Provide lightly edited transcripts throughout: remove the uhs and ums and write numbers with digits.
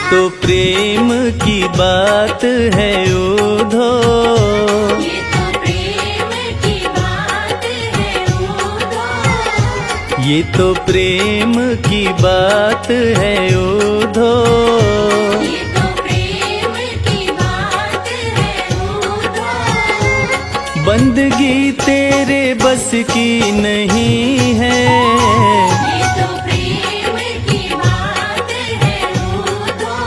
तो प्रेम की बात है उधो, ये तो प्रेम की बात है उधो, ये तो प्रेम की बात है उधो। ये तो प्रेम की बात है उधो, बंदगी तेरे बस की नहीं है, ये तो प्रेम की बात है उधो,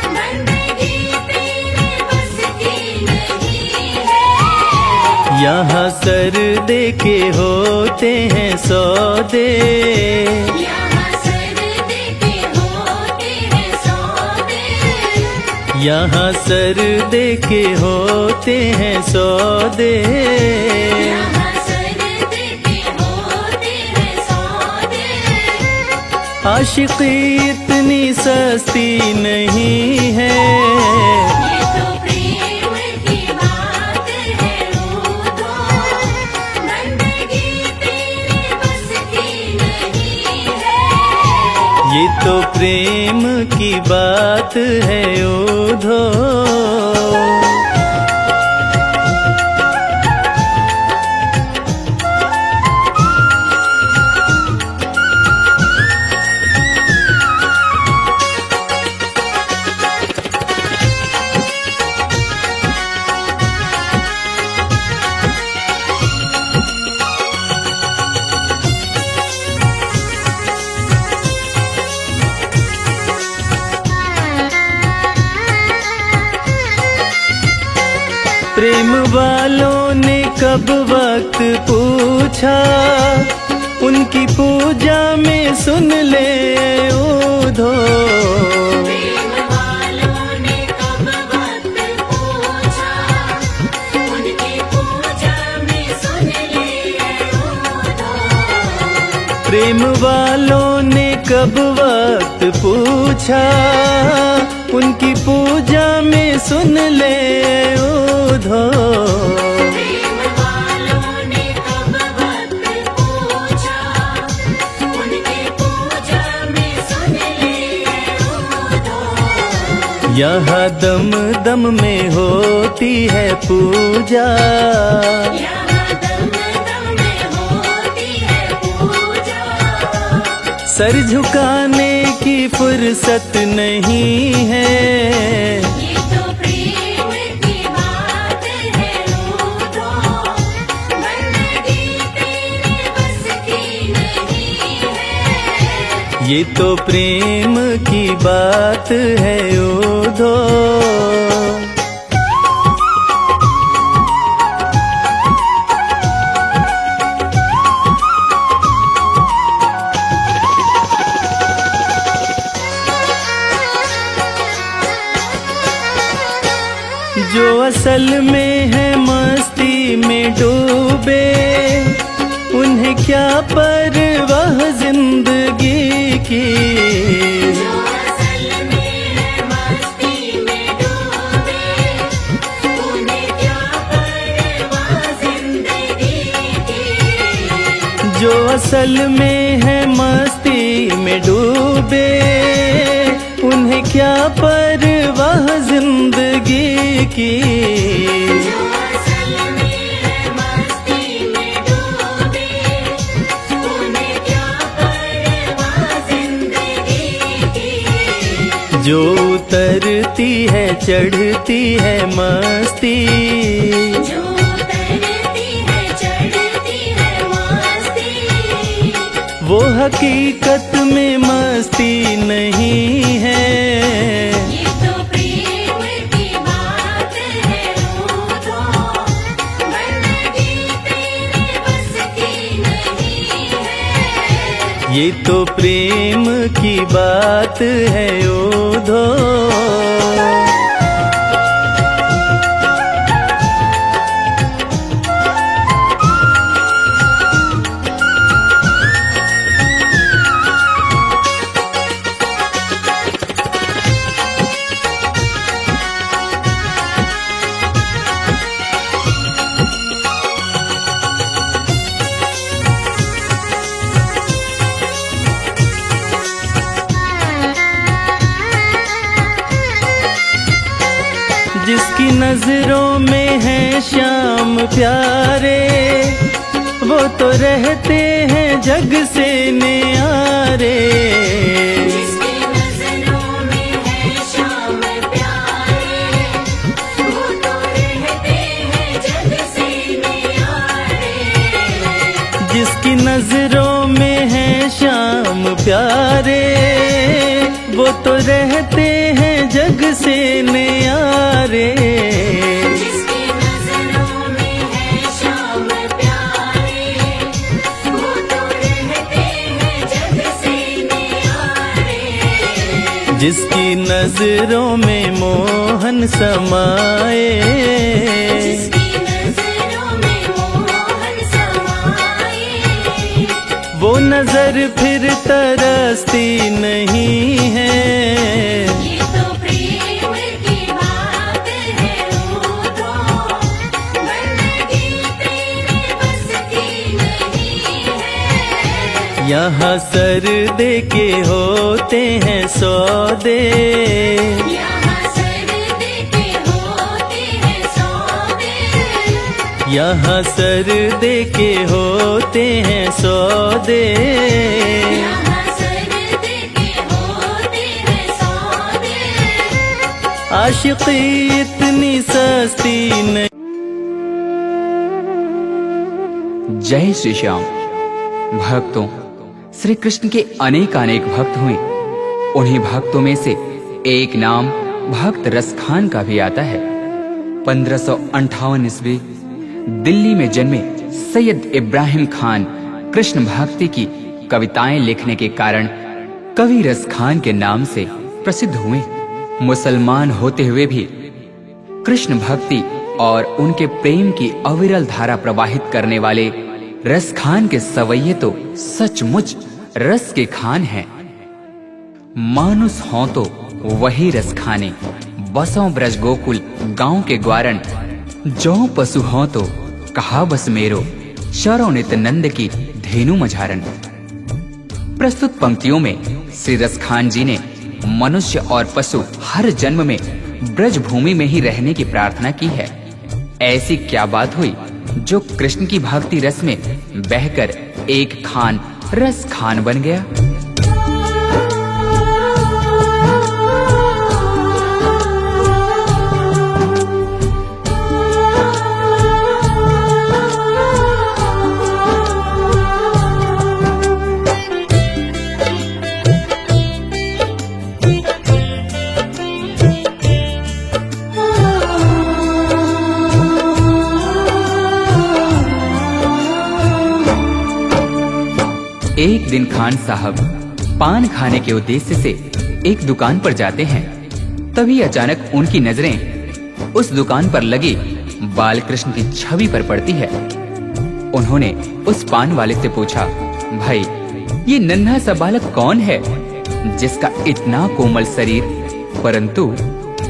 बंदगी तेरे बस की नहीं है। यहाँ सर दे के होते हैं सौदे, यहाँ सर दे के होते हैं सौदे, यहाँ सर दे के होते हैं सौदे। यहाँ सर दे के होते हैं सौदे। आशिकी इतनी सस्ती नहीं है, ये तो प्रेम की बात है उधो, बंदगी तेरे बस की नहीं है। ये तो प्रेम की बात है उधो। प्रेम वालों ने कब वक्त पूछा, उनकी पूजा में सुन ले उधो। प्रेम वालों ने कब वक्त पूछा, उनकी पूजा में सुन ले उधो। प्रेम वालों ने कब वक्त पूछा, उनकी पूजा में सुन ले उधो। प्रेम वालों ने कब वक्त पूछा, उनकी पूजा में सुन ले उधो। यहाँ दम दम में होती है पूजा, यहाँ दम दम में होती है पूजा, सर झुकाने की फुर्सत नहीं है। ये तो प्रेम की बात है उधो, बंदगी तेरे बस की नहीं है। ये तो प्रेम की बात है उधो। जो असल में है मस्ती में डूबे, उन्हें क्या परवाह जिंदगी की। जो असल में है मस्ती में डूबे, उन्हें क्या परवाह जिंदगी की। जो असल में है मस्ती में डूबे, उन्हें क्या परवाह जिंदगी की। जो असल में है मस्ती में डूबे, उन्हें क्या परवाह जिंदगी की। जो उतरती है चढ़ती है मस्ती, जो उतरती है चढ़ती है मस्ती, वो हकीकत में मस्ती नहीं है। ये तो प्रेम की बात है उधो, बंदगी तेरे बस की नहीं है। ये तो प्रेम की बात है उधो। नजरों में है श्याम प्यारे, वो तो रहते हैं जग से न्यारे। जिसकी नजरों में है श्याम प्यारे, वो तो रहते हैं जग से न्यारे। जिसकी नजरों में है श्याम प्यारे, वो तो रहते हैं जग से न्यारे। जिसकी नजरों में है श्याम प्यारे, वो तो रहते हैं जग से न्यारे। जिसकी नजरों में मोहन समाए, जिसकी नजरों में मोहन समाए। वो नजर फिर तरसती नहीं है। ये तो प्रेम की बात है रूठो, बंदगी तेरे बस की नहीं है। यहाँ सर दे के होते हैं सौदे, यहाँ सर दे के होते हैं सौदे। यहाँ सर दे के होते हैं सौदे। यहाँ सर दे के होते हैं सौदे। आशिकी इतनी सस्ती नहीं। जय श्री श्याम। भक्तों, श्री कृष्ण के अनेक भक्त हुए। उन्हीं भक्तों में से एक नाम भक्त रसखान का भी आता है। 1558 ईस्वी दिल्ली में जन्मे सैयद इब्राहिम खान कृष्ण भक्ति की कविताएं लिखने के कारण कवि रसखान के नाम से प्रसिद्ध हुए। मुसलमान होते हुए भी कृष्ण भक्ति और उनके प्रेम की अविरल धारा प्रवाहित करने वाले रसखान के सवैये तो सचमुच रस के खान हैं। मानुस हों तो वही रस खाने, बसों ब्रज गोकुल गांव के ग्वारण। जो पशु हों तो कहा बस मेरो, शरो नित नंद की धेनु मझारन। प्रस्तुत पंक्तियों में श्री रसखान जी ने मनुष्य और पशु हर जन्म में ब्रज भूमि में ही रहने की प्रार्थना की है। ऐसी क्या बात हुई जो कृष्ण की भक्ति रस में बहकर एक खान रस खान बन गया। एक दिन खान साहब पान खाने के उद्देश्य से एक दुकान पर जाते हैं। तभी अचानक उनकी नजरें उस दुकान पर लगी बालकृष्ण की छवि पर पड़ती है। उन्होंने उस पान वाले से पूछा, भाई ये नन्हा सा बालक कौन है जिसका इतना कोमल शरीर परंतु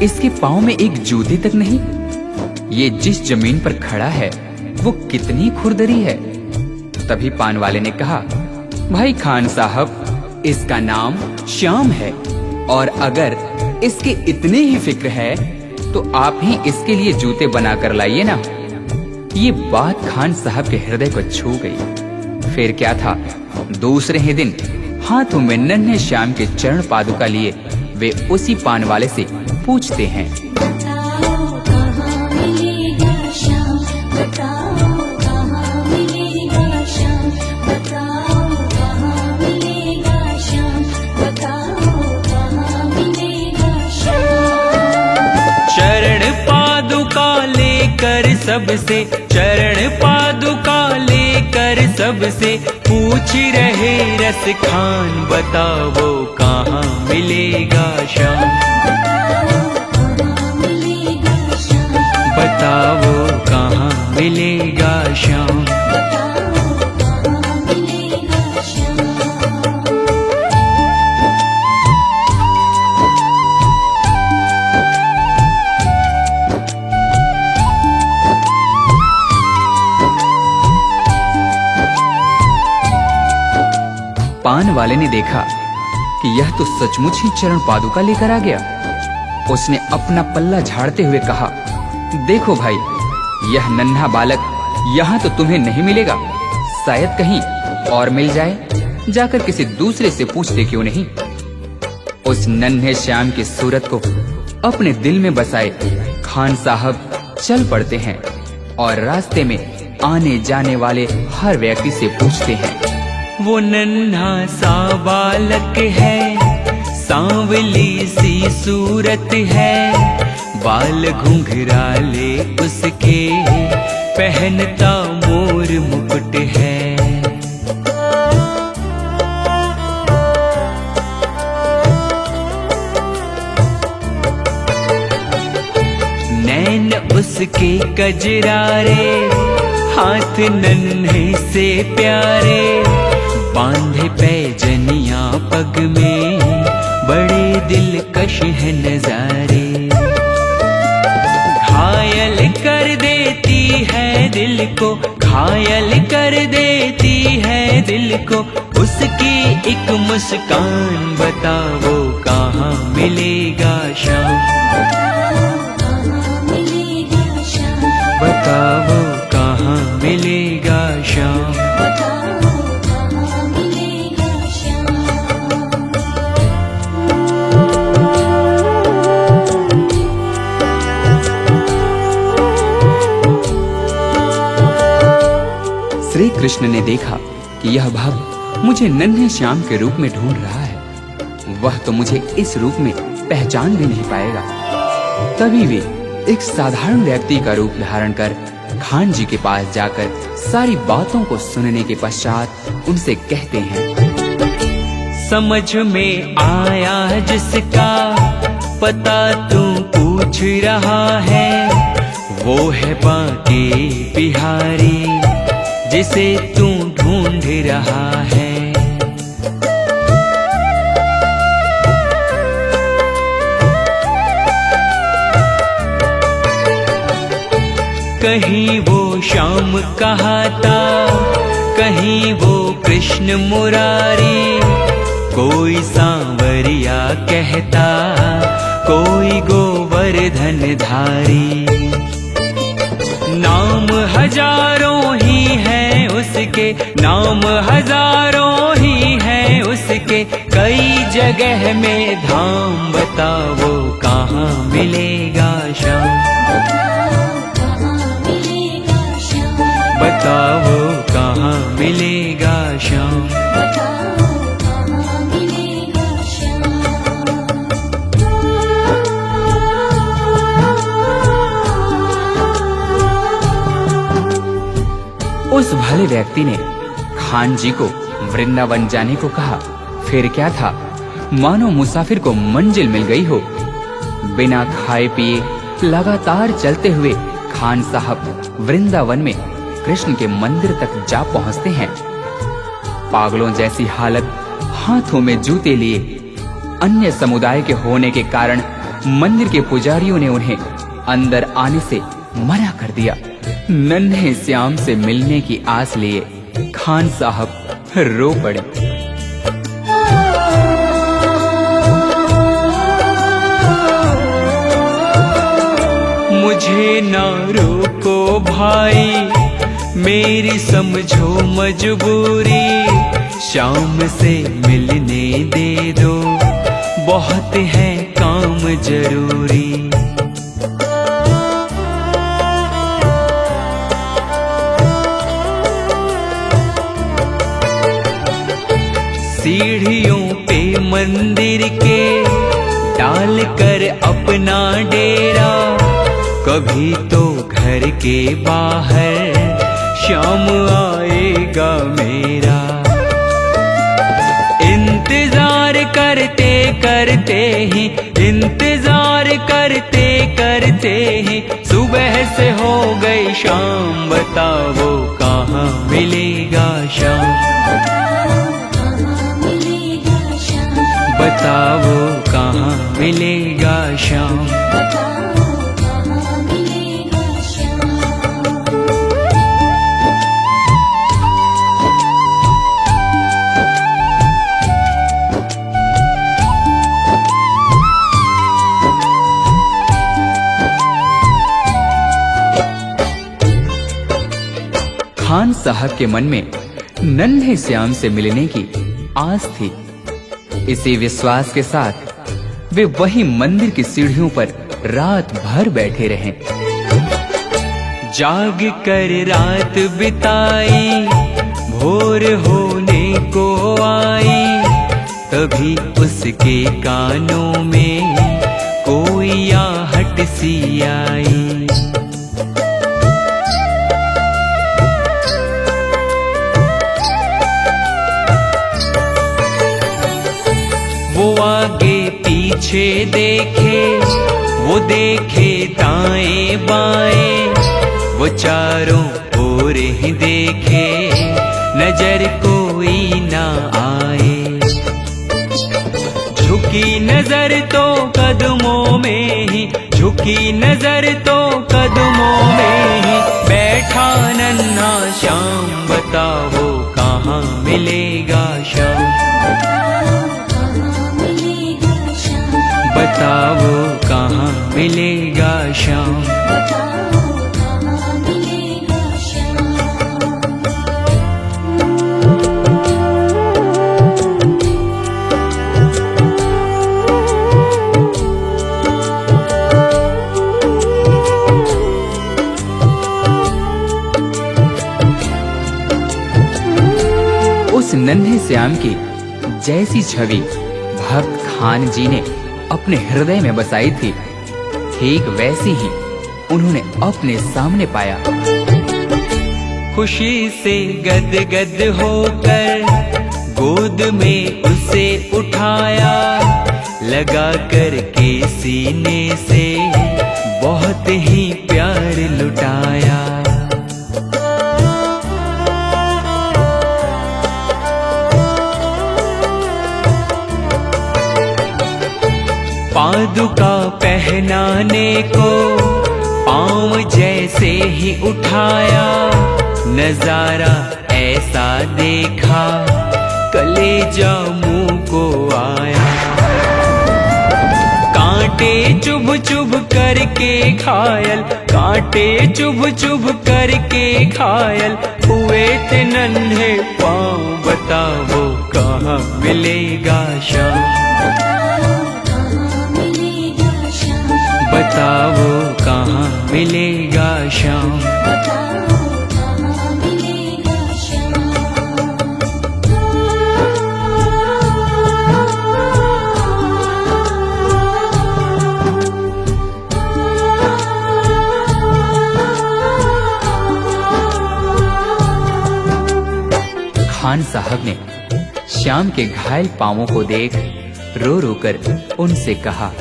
इसके पाँव में एक जूते तक नहीं? ये जिस जमीन पर खड़ा है वो कितनी खुरदरी है। तभी पान वाले ने कहा, भाई खान साहब इसका नाम श्याम है और अगर इसके इतने ही फिक्र है तो आप ही इसके लिए जूते बनाकर लाइए ना। ये बात खान साहब के हृदय को छू गई। फिर क्या था, दूसरे ही दिन हाथों में नन्हे श्याम के चरण पादुका लिए वे उसी पान वाले से पूछते हैं, बताओ कहाँ मिलेगा श्याम, बताओ कहाँ मिलेगा श्याम, बताओ कहाँ मिलेगा श्याम, बताओ कहाँ मिलेगा श्याम। चरण पादुका लेकर सबसे, चरण पादुका लेकर सबसे पूछ रहे रस खान, बताओ कहाँ मिलेगा श्याम, बताओ कहाँ मिलेगा श्याम। पान वाले ने देखा कि यह तो सचमुच ही चरण पादुका लेकर आ गया। उसने अपना पल्ला झाड़ते हुए कहा, देखो भाई, यह नन्हा बालक यहाँ तो तुम्हें नहीं मिलेगा, शायद कहीं और मिल जाए। जाकर किसी दूसरे से पूछते क्यों नहीं। उस नन्हे श्याम की सूरत को अपने दिल में बसाए खान साहब चल पड़ते हैं और रास्ते में आने जाने वाले हर व्यक्ति से पूछते हैं, वो नन्हा सा बालक है, सांवली सी सूरत है, बाल घुंघराले उसके, पहनता मोर मुकुट है। नैन उसके कजरारे, हाथ नन्हे से प्यारे, बांधे पैजनिया पग में, बड़े दिलकश है नजारे। घायल कर देती है दिल को, घायल कर देती है दिल को, उसकी एक मुस्कान, बताओ कहाँ मिलेगा शाम, बताओ कहाँ मिलेगा शाम। श्री कृष्ण ने देखा कि यह भक्त मुझे नन्हे श्याम के रूप में ढूंढ रहा है, वह तो मुझे इस रूप में पहचान भी नहीं पाएगा। तभी वे एक साधारण व्यक्ति का रूप धारण कर खान जी के पास जाकर सारी बातों को सुनने के पश्चात उनसे कहते हैं, समझ में आया जिसका पता तू पूछ रहा है, वो है बांके बिहारी जिसे तू ढूंढ रहा है। कहीं वो श्याम कहाता, कहीं वो कृष्ण मुरारी, कोई सांवरिया कहता, कोई गोवर्धन धारी। नाम हजारों ही है उसके, नाम हजारों ही है उसके, कई जगह में धाम, बताओ कहाँ मिलेगा शाम, बताओ कहाँ मिलेगा श्याम। उस भले व्यक्ति ने खान जी को वृंदावन जाने को कहा। फिर क्या था, मानो मुसाफिर को मंजिल मिल गई हो। बिना खाए पिए लगातार चलते हुए खान साहब वृंदावन में कृष्ण के मंदिर तक जा पहुंचते हैं। पागलों जैसी हालत, हाथों में जूते लिए, अन्य समुदाय के होने के कारण मंदिर के पुजारियों ने उन्हें अंदर आने से मना कर दिया। नन्हे श्याम से मिलने की आस लिए खान साहब रो पड़े। मुझे ना रोको भाई, मेरी समझो मजबूरी, शाम से मिलने दे दो, बहुत है काम जरूरी। सीढ़ियों पे मंदिर के डाल कर अपना डेरा, कभी तो घर के बाहर शाम आएगा मेरा। इंतजार करते करते ही, इंतजार करते करते ही सुबह से हो गई शाम, बताओ कहाँ मिलेगा शाम, बताओ कहाँ मिलेगा शाम। खान साहब के मन में नन्हे श्याम से मिलने की आस थी। इसी विश्वास के साथ वे वही मंदिर की सीढ़ियों पर रात भर बैठे रहे। जाग कर रात बिताई, भोर होने को आई, तभी उसके कानों में कोई आहट सी आई। वो आगे पीछे देखे, वो देखे दाएं बाएं, वो चारों ओर ही देखे, नजर कोई ना आए। झुकी नजर तो कदमों में ही, झुकी नजर तो कदमों में ही, बैठा नन्हा श्याम, बताओ कहाँ मिलेगा श्याम, बताओ कहाँ मिलेगा श्याम। उस नन्हे श्याम की जैसी छवि भक्त खान जी ने अपने हृदय में बसाई थी, ठीक वैसी ही उन्होंने अपने सामने पाया। खुशी से गदगद होकर गोद में उसे उठाया, लगा कर के सीने से बहुत ही प्यार लुटाया। पादुका पहनाने को पाँव जैसे ही उठाया, नजारा ऐसा देखा कलेजा मुंह को आया। कांटे चुभ चुभ करके घायल, कांटे चुभ चुभ करके घायल हुए थे नन्हे पाँव, बताओ कहाँ मिलेगा श्याम, बताओ कहाँ मिलेगा श्याम। खान साहब ने श्याम के घायल पांवों को देख रो रो कर उनसे कहा,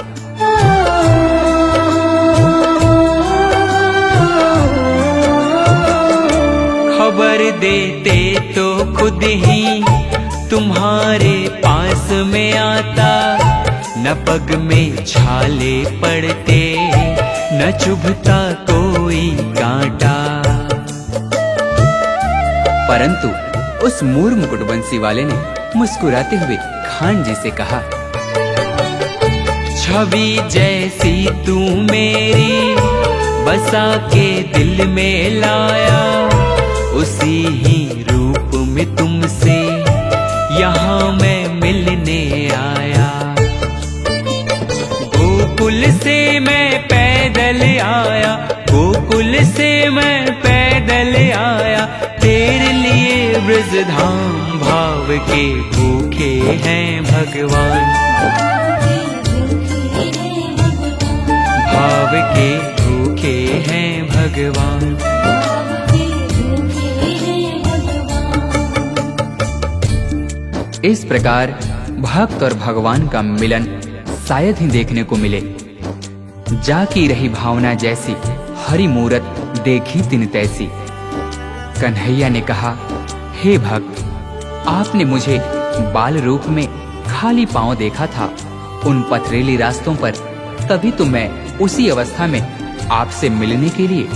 खबर देते तो खुद ही तुम्हारे पास में आता, न पग में छाले पड़ते, न चुभता कोई कांटा। परंतु उस मूर मुकुटबंसी वाले ने मुस्कुराते हुए खान जी से कहा, छवि जैसी तू मेरी बसा के दिल में लाया, उसी ही रूप में तुमसे यहाँ मैं मिलने आया। गोकुल से मैं पैदल आया, गोकुल से मैं पैदल आया, तेरे लिए ब्रजधाम भाव के भूखे हैं भगवान, भाव के भूखे हैं भगवान। इस प्रकार भक्त और भगवान का मिलन शायद ही देखने को मिले। जाकी रही भावना जैसी हरि मूरत देखी तिन तैसी। कन्हैया ने कहा, हे भक्त, आपने मुझे बाल रूप में खाली पांव देखा था उन पथरीली रास्तों पर, तभी तो मैं उसी अवस्था में आपसे मिलने के लिए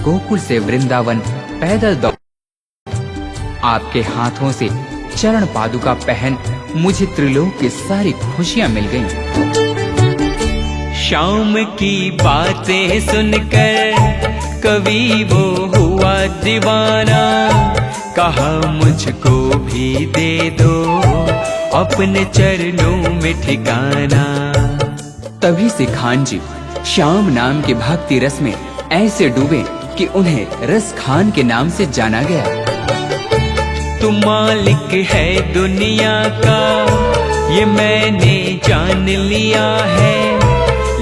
गोकुल से वृंदावन पैदल दौड़। आपके हाथों से चरण पादुका पहन मुझे त्रिलोक की सारी खुशियां मिल गईं। शाम की बातें सुनकर कवि वो हुआ दीवाना, कहा मुझको भी दे दो अपने चरणों में ठिकाना। तभी से खान जी श्याम नाम के भक्ति रस में ऐसे डूबे कि उन्हें रस खान के नाम से जाना गया। तू मालिक है दुनिया का ये मैंने जान लिया है,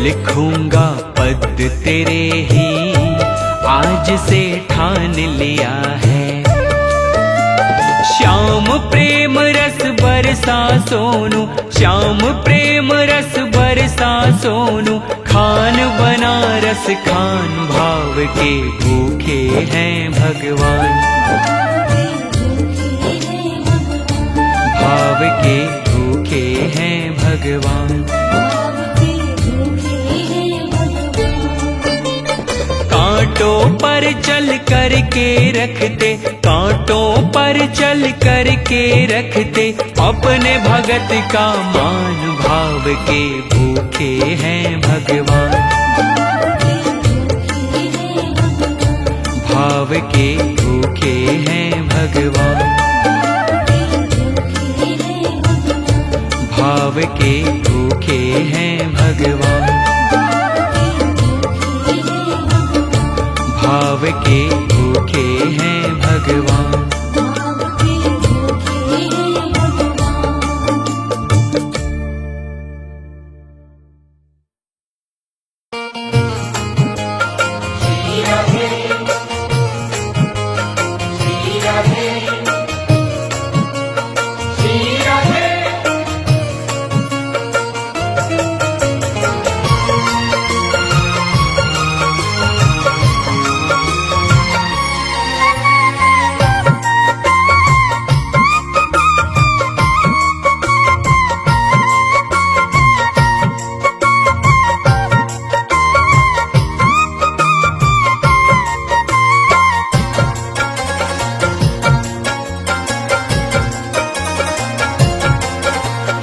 लिखूंगा पद तेरे ही आज से ठान लिया है। श्याम प्रेम रस बरसा सोनू, श्याम प्रेम रस बरसा सोनू, खान बनारस खान भाव के भूखे हैं भगवान, भाव के भूखे हैं भगवान। कांटों पर चल कर के रखते, कांटों पर चल कर के रखते, अपने भगत का मान भाव के भूखे हैं भगवान, भाव के भूखे हैं भगवान, भाव के भूखे हैं भगवान, भाव के भूखे हैं भगवान।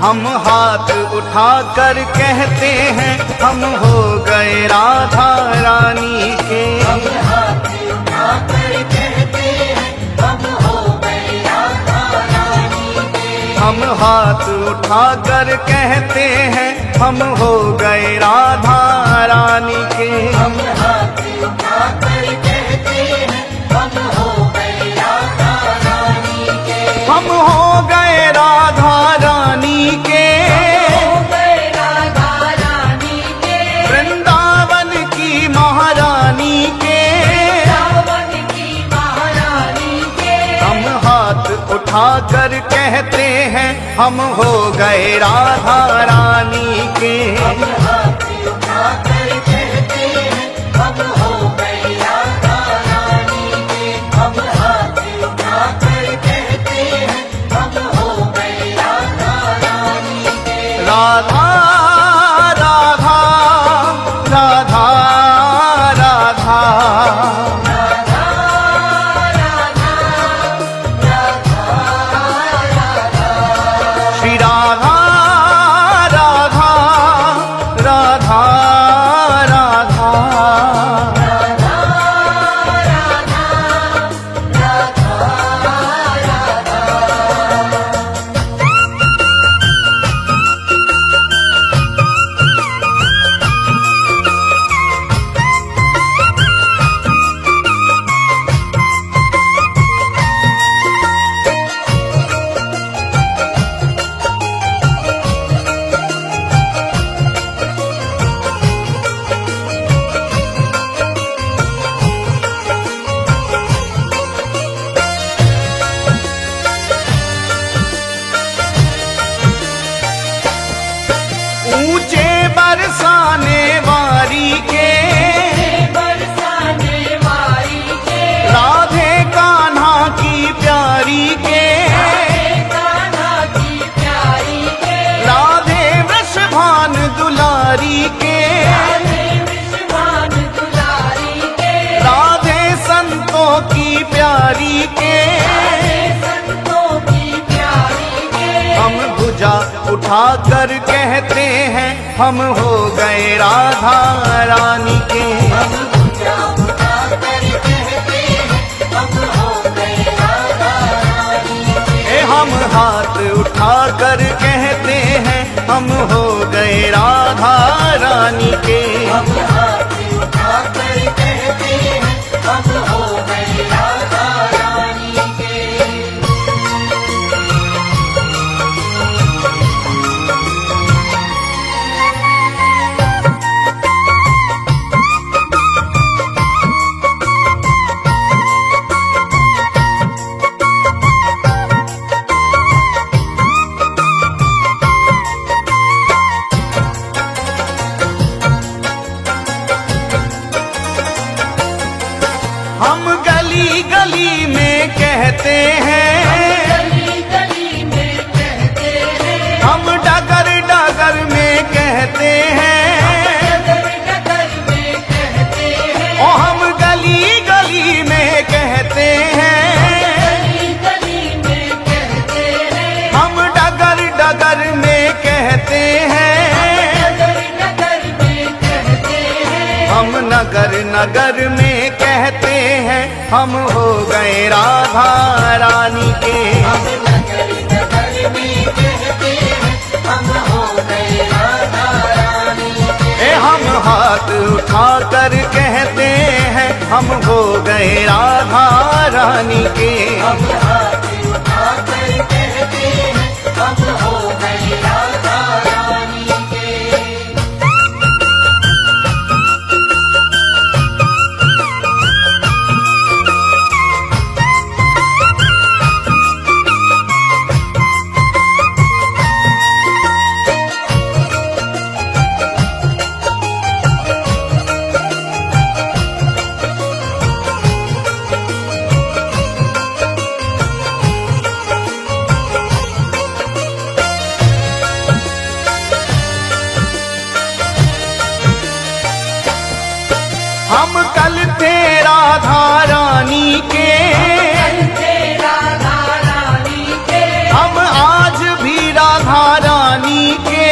हम हाथ उठा कर कहते हैं हम हो गए राधा रानी के, हम हाथ उठा कर कहते हैं हम हो गए राधा रानी के, हम हाथ उठा कर कहते हैं हम हो गए राधा रानी के, हम हाथ उठा कर कहते हैं हम हो गए राधा रानी के, हम हो गए राधा रानी के, वृंदावन की महारानी के, हम हाथ उठा कर कहते हैं हम हो गए राधा रानी के, हम हाथ उठा कर कहते हैं हम हो गए राधा रानी के, हम हाथ उठा कर कहते हैं हम हो गए राधा रानी के। राधा राधा राधा राधा श्री राधा राधा राधा राधा ऊंचे बरसाने वारी के, राधे कान्हा की प्यारी के, राधे वृषभान दुलारी के, राधे संतों की प्यारी के, हम भुजा उठा कर कहते हैं हम हो गए राधा रानी के, हम भुजा उठा कर हाथ उठाकर कहते हैं हम हो गए राधा रानी के। हम हाथ उठाकर कहते हैं हम हो गए राधा रानी के। हम गली गली में कहते हैं, गली गली में कहते हैं, हम डगर डगर में कहते हैं, डगर डगर में कहते हैं, ओ हम गली गली में कहते हैं, गली गली में कहते हैं, हम डगर डगर में कहते हैं, डगर डगर में कहते हैं, हम नगर नगर में कहते हैं हम हो गए राधा रानी के। हम नगर नगर में कहते हैं हम हो गए राधा रानी के। हम हाथ उठाकर कहते हैं हम हो गए राधा रानी के। हम हाथ उठाकर कहते हैं हम हो गए राधा रानी के। हम कल थे राधा रानी के, राधा रानी के, हम आज भी राधा रानी के,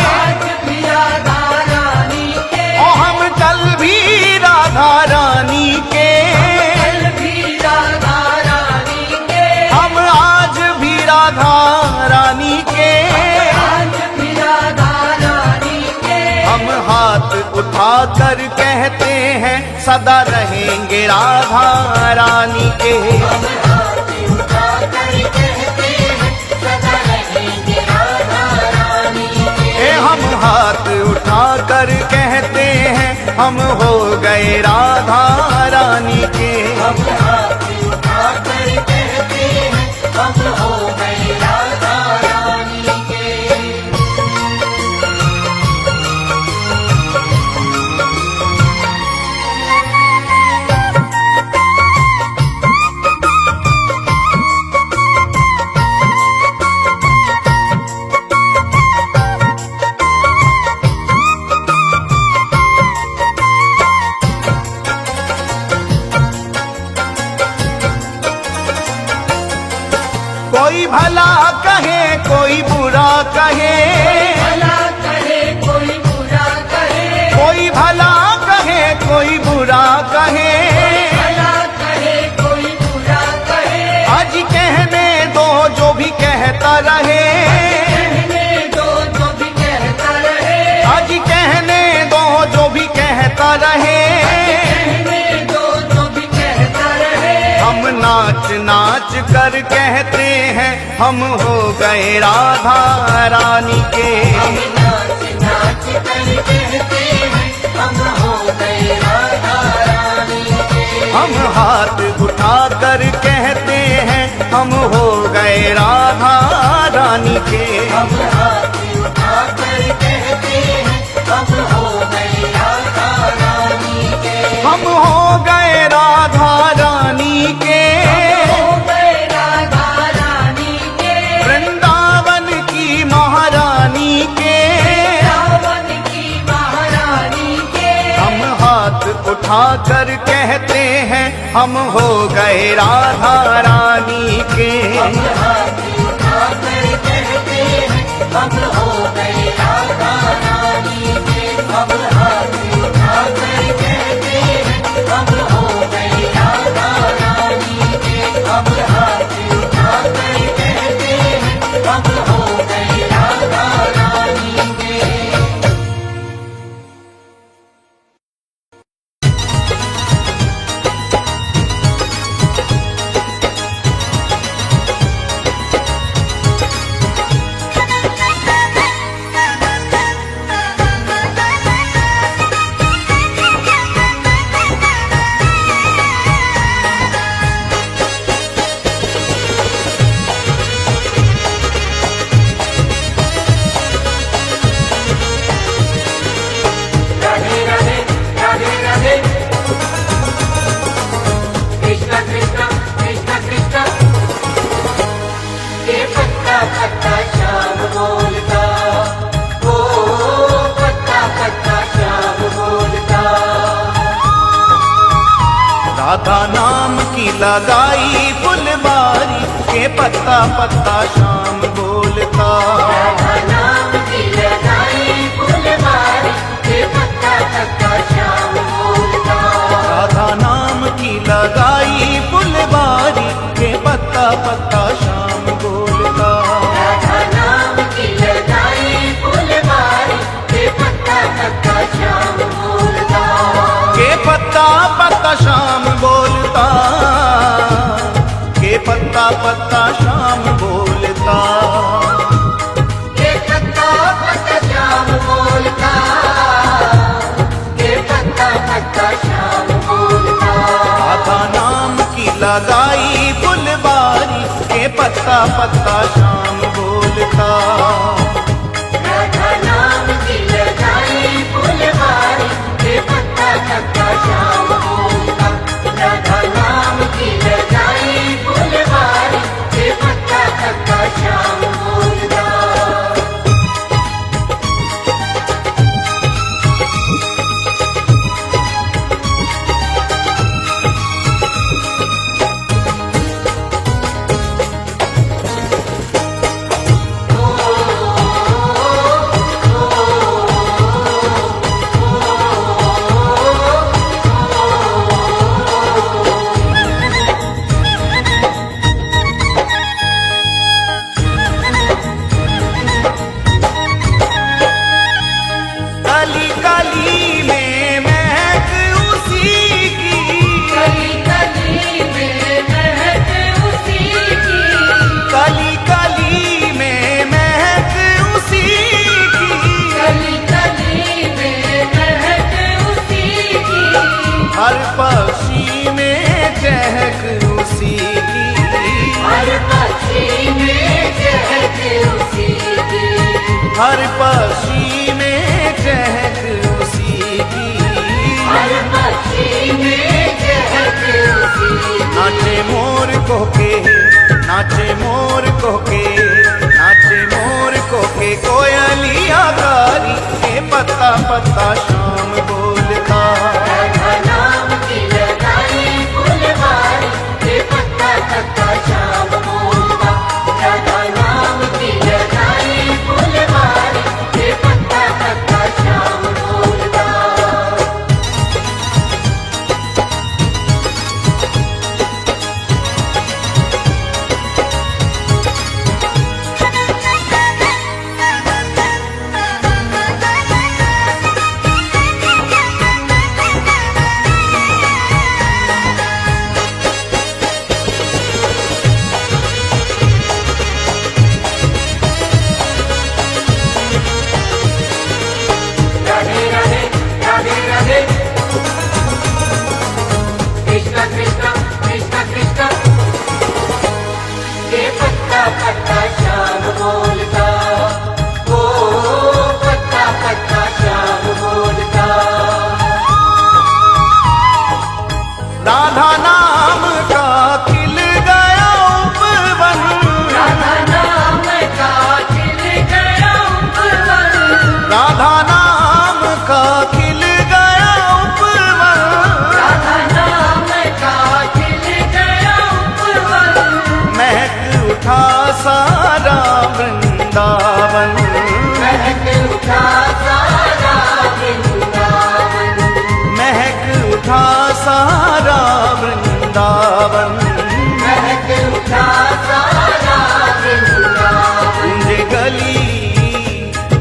आज भी राधा रानी के, ओ हम कल भी राधा रानी के, कल भी राधा रानी के, हम आज भी राधा रानी के। आज भी राधा रानी के। हम हाथ उठाकर कहते हैं सदा रहेंगे राधा रानी के। हम हाथ उठाकर कहते हैं सदा रहेंगे राधा रानी के। हम हाथ उठाकर कहते हैं हम हो गए राधा रानी के। हम हाथ उठाकर कहते हैं हम हो गए राधा रानी के। कोई भला कहे कोई बुरा कहे, भला कहे कोई बुरा कहे, कोई भला कहे कोई बुरा कहे, भला कहे कोई बुरा कहे, आज कहने दो जो भी कहता रहे, कहने दो जो भी कहता रहे, आज कहने दो जो भी कहता रहे। कहने दो जो भी कहता रहे। हम नाच नाच कर कहते हैं हम हो गए राधा रानी के। हम नाच नाच कर कहते हैं हम हो गए राधा रानी के। हम हाथ उठाकर कहते हैं हम हो गए राधा रानी के। हम हाथ उठाकर कहते हैं हम हो गए राधा रानी के। हम हो गए राधा रानी के। हो गए राधा रानी के। वृंदावन की महारानी के। रावण की महारानी के। हम हाथ उठाकर कहते हैं हम हो गए राधा रानी के। हम हाथ उठाकर कहते हैं हम हो गए राधा रानी के। हम हाथ उठाकर कहते हैं हम हो गए राधा रानी के। हम हाथ उठाकर कहते हैं राधा नाम की लगाई फुलबारी के पत्ता पत्ता शाम बोलता। राधा नाम की लगाई फुलबारी के पत्ता पत्ता श्याम बोलता। राधा नाम की लगाई फुलबारी के पत्ता पत्ता शाम बोलता। राधा नाम की लगाई फुलबारी के पत्ता पत्ता श्याम बोलता। के पत्ता पत्ता शाम बोलता। के पत्ता पत्ता शाम बोलता। के पत्ता पत्ता श्याम बोलता। के पत्ता पत्ता श्याम बोलता। राधा नाम की लगाई फुलबारी के पत्ता पत्ता शाम बोलता। राधा नाम की लगाई फुलबारी के पत्ता पत्ता श्याम बोलता। राधा नाम की लगाई फुलबारी के पत्ता पत्ता श्याम बोलता। कली कली में महक उसी की। कली कली में महक उसी की। कली कली में महक उसी की। कली कली में महक उसी की। हर पक्षी में चहक उसी की। हर पक्षी में चहक उसी की। हर पक्षी में चहक उसी की। हर पक्षी में चहक उसी की। नाचे मोर कोके, नाचे मोर कोके, नाचे मोर कोके कोयलिया कारी के पत्ता पत्ता शाम बोलता। राधा नाम की लगाई फुलबारी के पत्ता पत्ता श्याम बोलता। राधा नाम की लगाई फुलबारी के पत्ता पत्ता श्याम बोलता। राधे राधे राधे राधे कृष्ण कृष्ण कृष्ण कृष्ण के पत्ता पत्ता श्याम बोलता। ओ पत्ता पत्ता श्याम बोलता। राधा नाम का खिल गया उपवन। राधा नाम का खिल गया उपवन। राधा नाम का खिल गया उपवन। राधा नाम का खिल गया उपवन। महक उठा सारा वृंदावन। महक उठा सारा वृंदावन। महक उठा सारा वृंदावन। महक उठा सारा वृंदावन। गूंजे गली,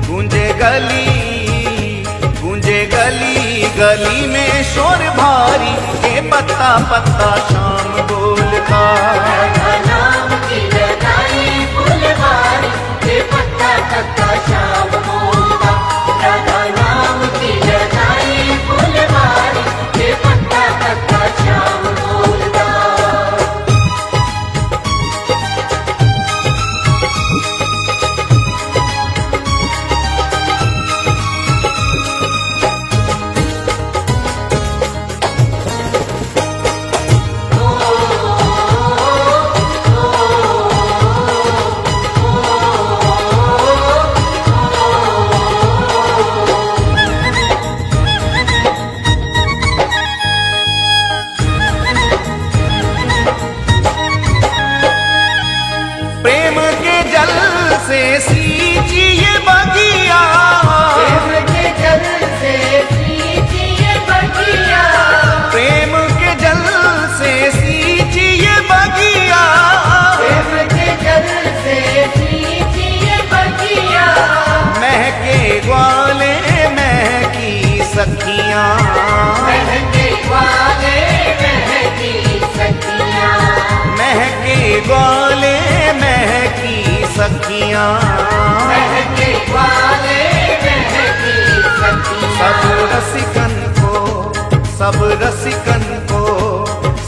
गूंजे गली, गूंजे गली गली में शोर भारी के पत्ता पत्ता शाम बोलता। राधा नाम की लगाई फुलबारी के पत्ता पत्ता श्याम बोलता। राधा नाम की लगाई फुलबारी के पत्ता पत्ता श्याम बोलता। ओ ग्वाले महकी सखियां, महके ग्वाले महकी सखियां, सब रसिकन को, सब रसिकन को,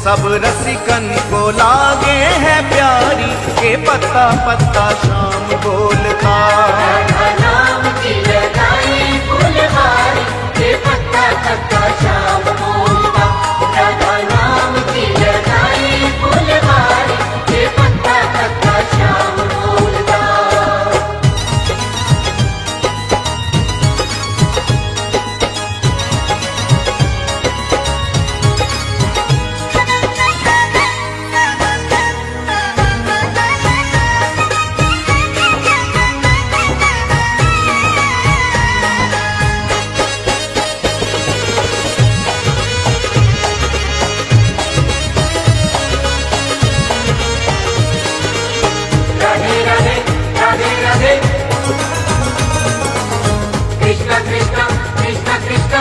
सब रसिकन को लागे है प्यारी के पत्ता पत्ता शाम बोलता। राधा नाम की लगाई फुलवारी के पत्ता पत्ता श्याम बोलता। राधा नाम की लगाई फुलवारी के पत्ता पत्ता श्याम बोलता। राधे राधे राधे राधे कृष्ण कृष्ण कृष्ण कृष्ण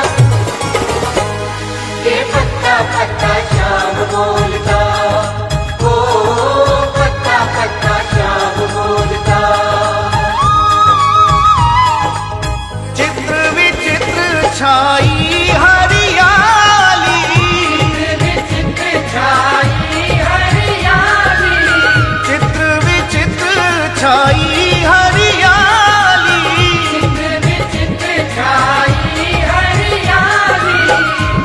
के पत्ता पत्ता श्याम बोलता। ओ पत्ता पत्ता श्याम बोलता। चित्र विचित्र छाई हरियाली, विचित्र छाई हरियाली, चित्र विचित्र छाई हरियाली, विचित्र छाई हरियाली,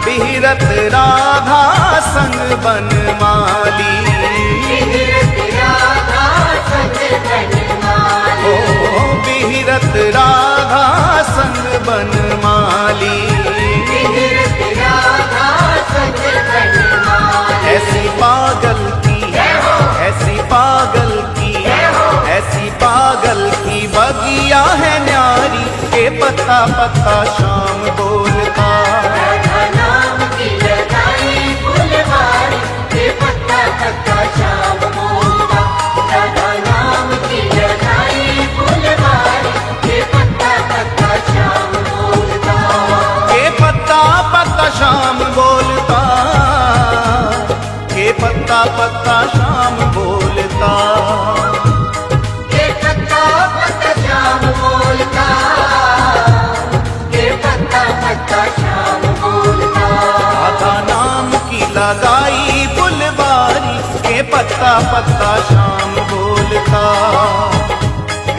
बिहरत राधा संग बनमाली, विहरत राधा संग बनमाली, ओ बिहरत राधा संग बनमाली। विहरत राधा संग बनमाली। ऐसी पागल की, ऐसी पागल की, ऐसी पागल की बगिया है न्यारी के पत्ता पत्ता शाम बोलता। राधा नाम की लगाई फुलवारी के पत्ता पत्ता श्याम बोलता। राधा नाम की लगाई फुलवारी के पत्ता पत्ता श्याम बोलता। के पत्ता पत्ता शाम बोलता, के पत्ता पत्ता शाम बोलता। के पत्ता पत्ता श्याम बोलता। के पत्ता पत्ता श्याम बोलता। राधा नाम की लगाई फुलवारी के पत्ता पत्ता शाम बोलता।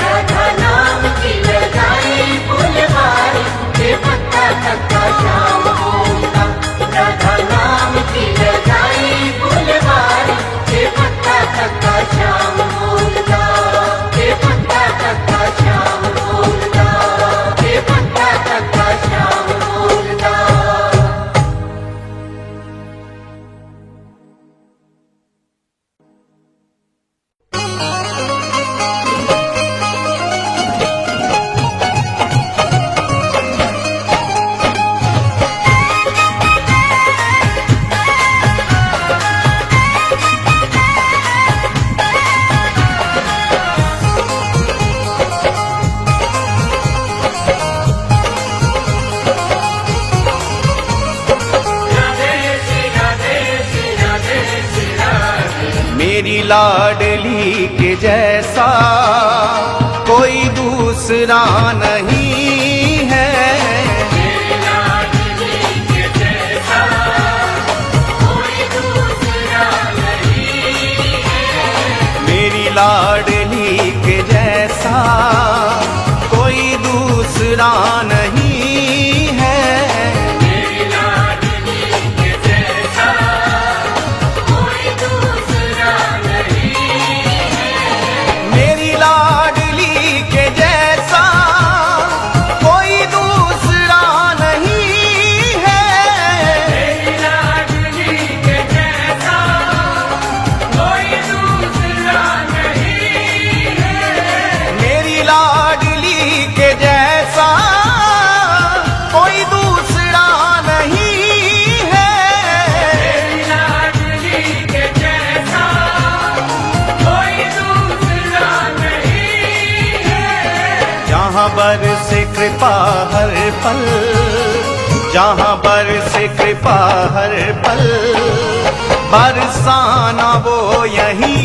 राधा नाम की लगाई फुलवारी के पत्ता पत्ता श्याम बोलता। राधा नाम की लगाई फुलवारी के पत्ता पत्ता श्याम बोलता। के पत्ता पत्ता श्याम बोलता। के पत्ता पत्ता श्याम बोलता। मेरी लाडली के जैसा कोई दूसरा नहीं है। मेरी लाडली के जैसा कोई दूसरा नहीं है। मेरी लाडली के जैसा कोई दूसरा नहीं है। मेरी लाडली के जैसा कोई दूसरा नहीं है। जहाँ बरसे कृपा हर पल, जहाँ बरसे कृपा हर पल, बरसाना वो यही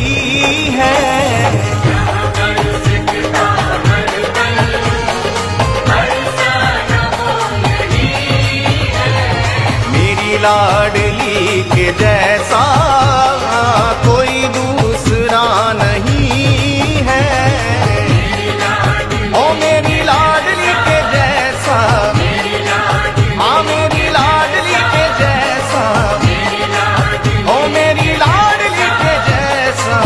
लाडली के जैसा कोई दूसरा नहीं है। ओ मेरी लाडली के जैसा, हाँ मेरी लाडली के जैसा, ओ मेरी लाडली के जैसा।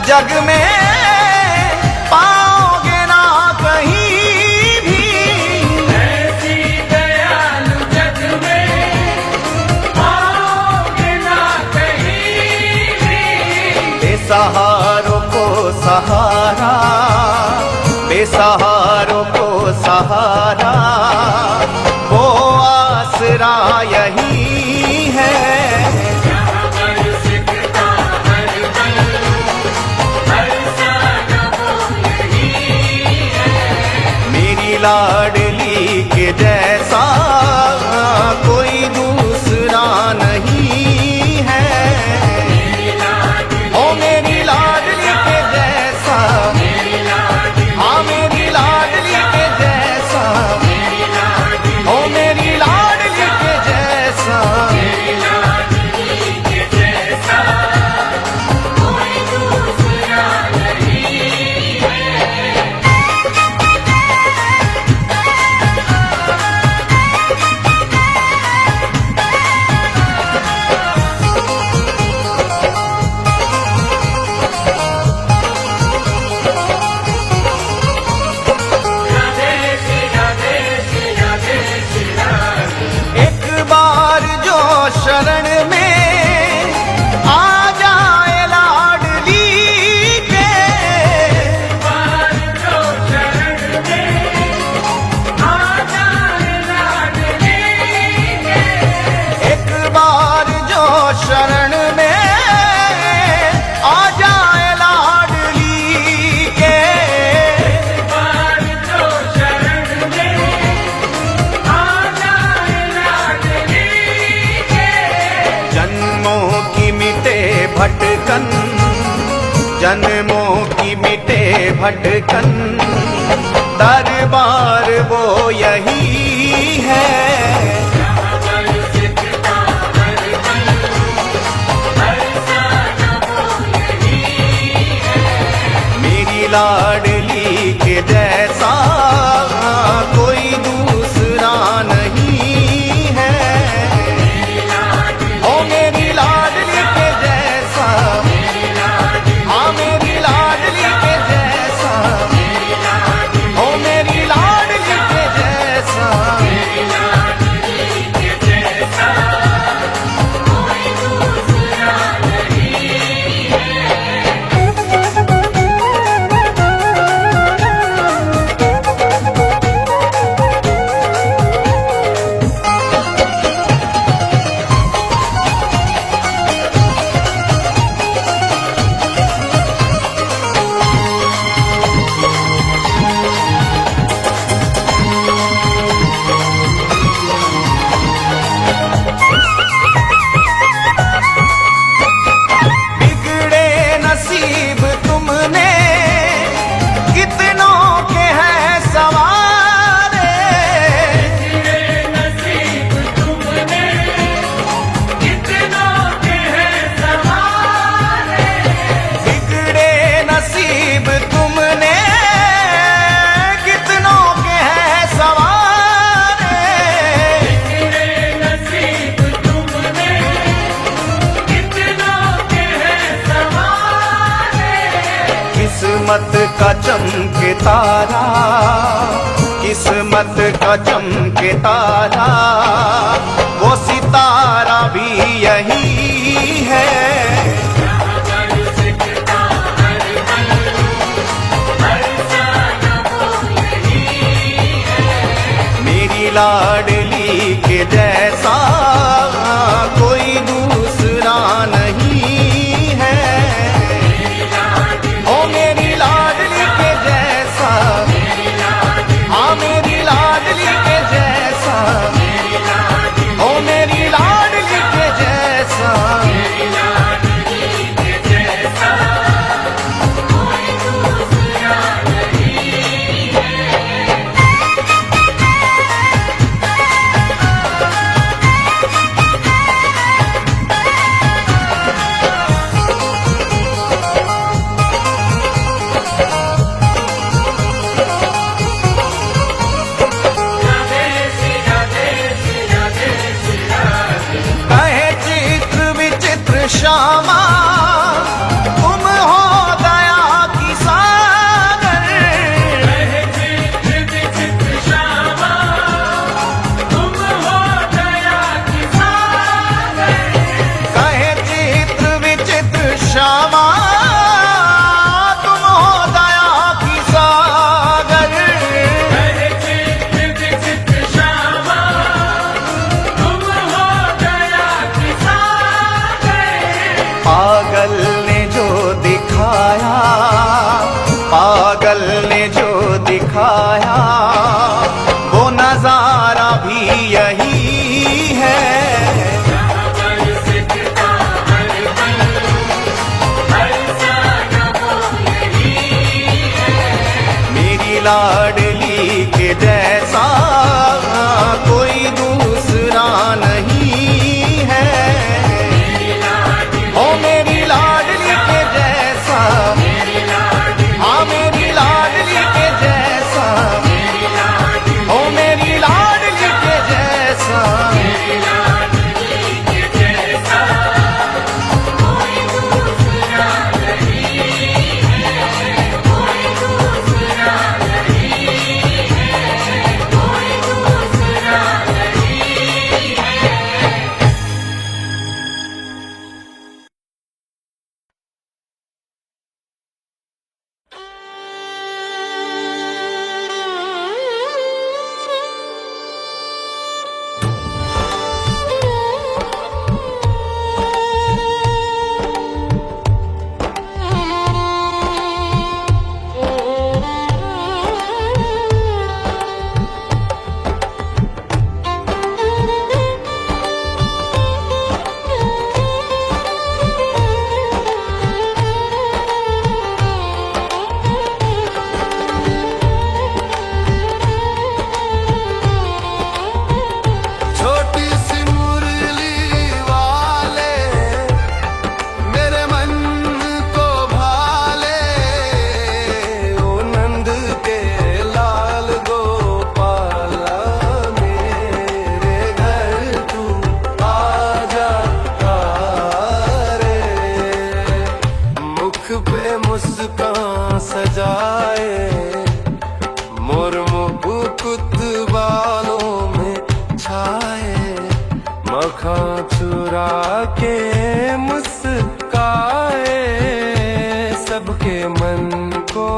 जग में पाओगे ना कहीं भी, ऐसी दयालु जग में पाओगे ना कहीं भी। बेसहारों को सहारा, बेसहारों को सहारा, वो आसरा यही है। लाडली के जैसा कोई दूसरा नहीं है। ओ मेरी लाडली के जैसा, हाँ मेरी लाडली के जैसा, ओ मेरी लाडली के जैसा। शरण में आ जाए लाडली के, जो शरण में आ जाए लाडली के। एक बार जो शरण में आ जाए लाडली के, एक बार जो शरण में आ जाए लाडली के। जन्मों की मिटे भटकन, जन्मों की मिटे भटकन, दरबार वो यही है। मेरी लाडली के जैसा कोई दूसरा नहीं है। ओ मेरी लाडली के जैसा, हाँ मेरी लाडली के जैसा, ओ मेरी लाडली के जैसा। का चमके तारा, किस्मत का चमके तारा, वो सितारा भी यही है। मेरी लाडली के जैसा कोई दूसरा नहीं है। ओ मेरी लाडली के जैसा, हाँ मेरी लाडली के जैसा, ओ मेरी लाडली के जैसा, श्यामा तुम हो दया की सागर। श्यामा तुम हो दया की सागर। कहे चित्र विचित्र श्यामा तुम हो दया की सागर। कहे चित्र विचित्र श्यामा तुम हो दया की सागर। पागल ने जो दिखाया, पागल ने जो दिखाया, वो नजारा भी यही है। मेरी लाडली के जैसा कोई दूसरा नहीं है। ओ मेरी लाडली के जैसा, हाँ मेरी लाडली के जैसा, ओ मेरी लाडली के जैसा, चुरा के मुस्काए, सबके मन को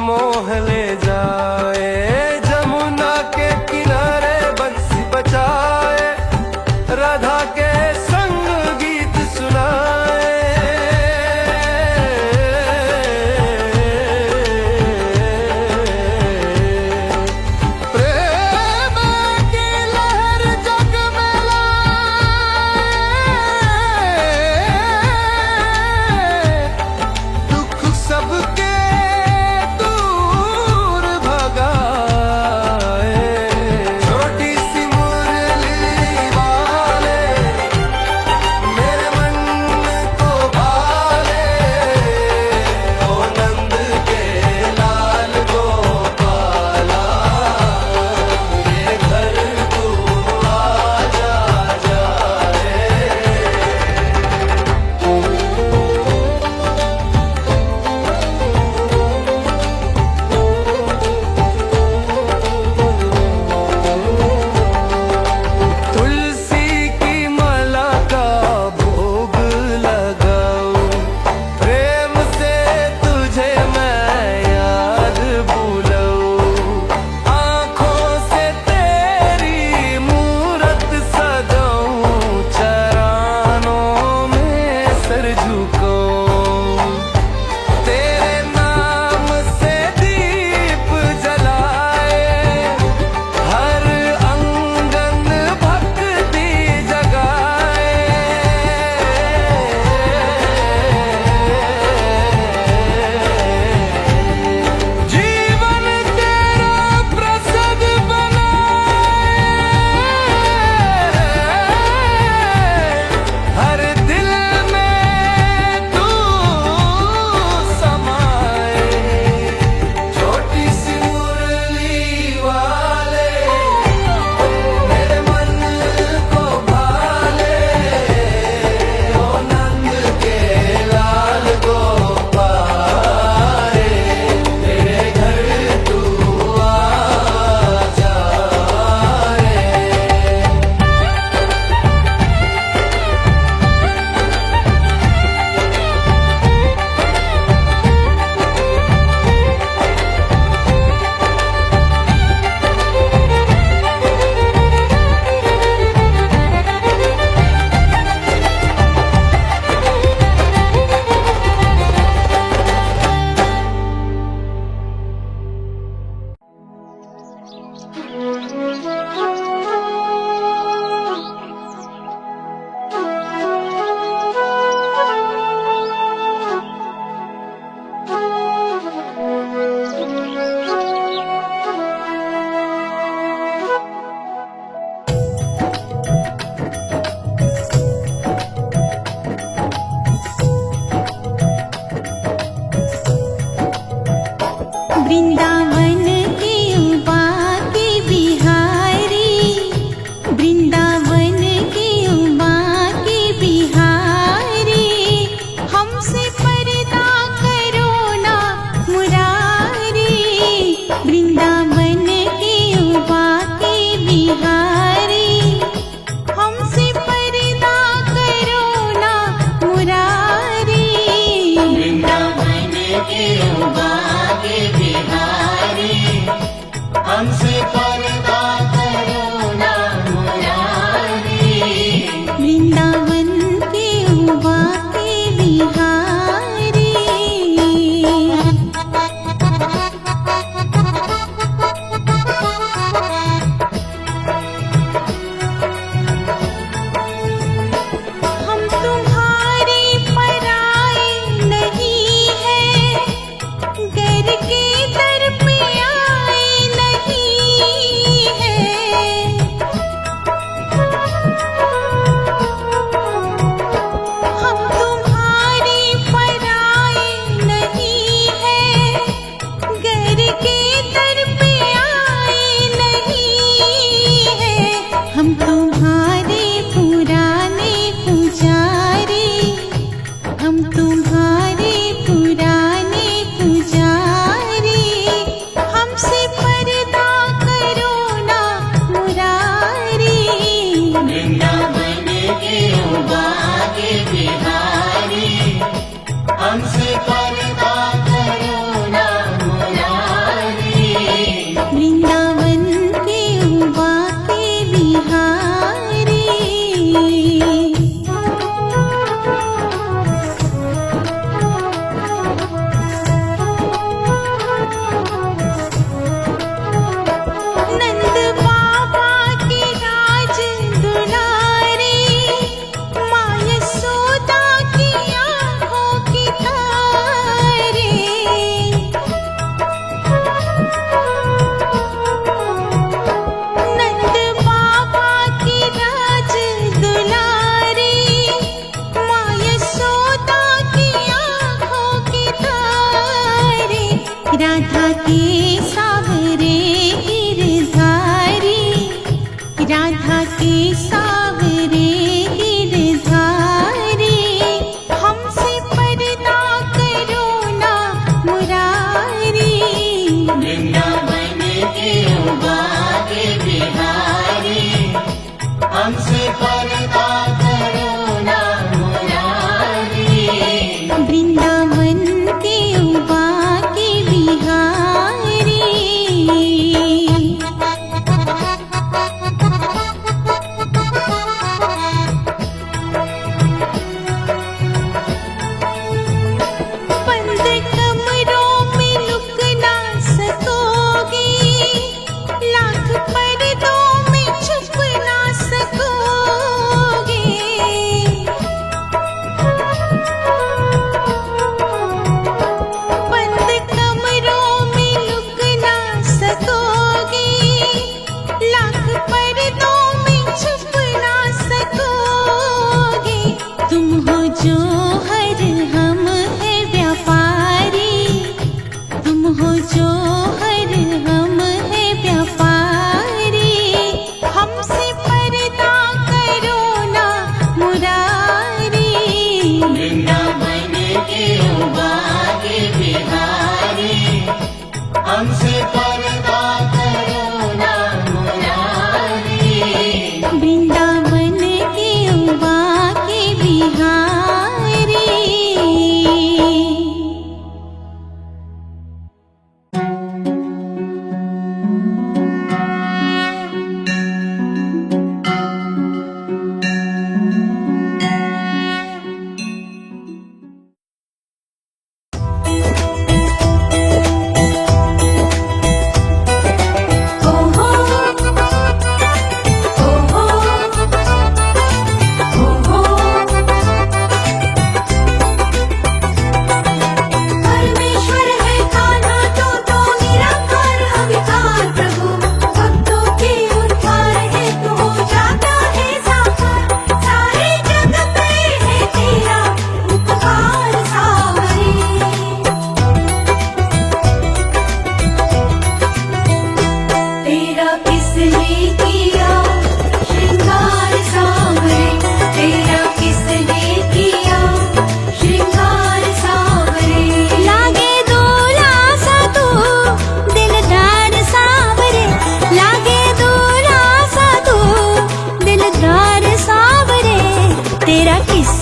मोह ले जाए। जमुना के किनारे बंसी बजाए, राधा के संग गीत सुनाए। वृंदावन के उबा के बिहारी, वृंदावन के उबा के बिहारी, हमसे पर्दा करो ना मुरारी। वृंदावन के उबा के बिहारी, हमसे पर्दा करो ना मुरारी। वृंदावन के उबा के बिहारी, हमसे पर्दा करो ना मुरारी। वृंदावन के उबा के बिहारी। हम तुम्हारे पराए नहीं हैं, घर के दर पे आए नहीं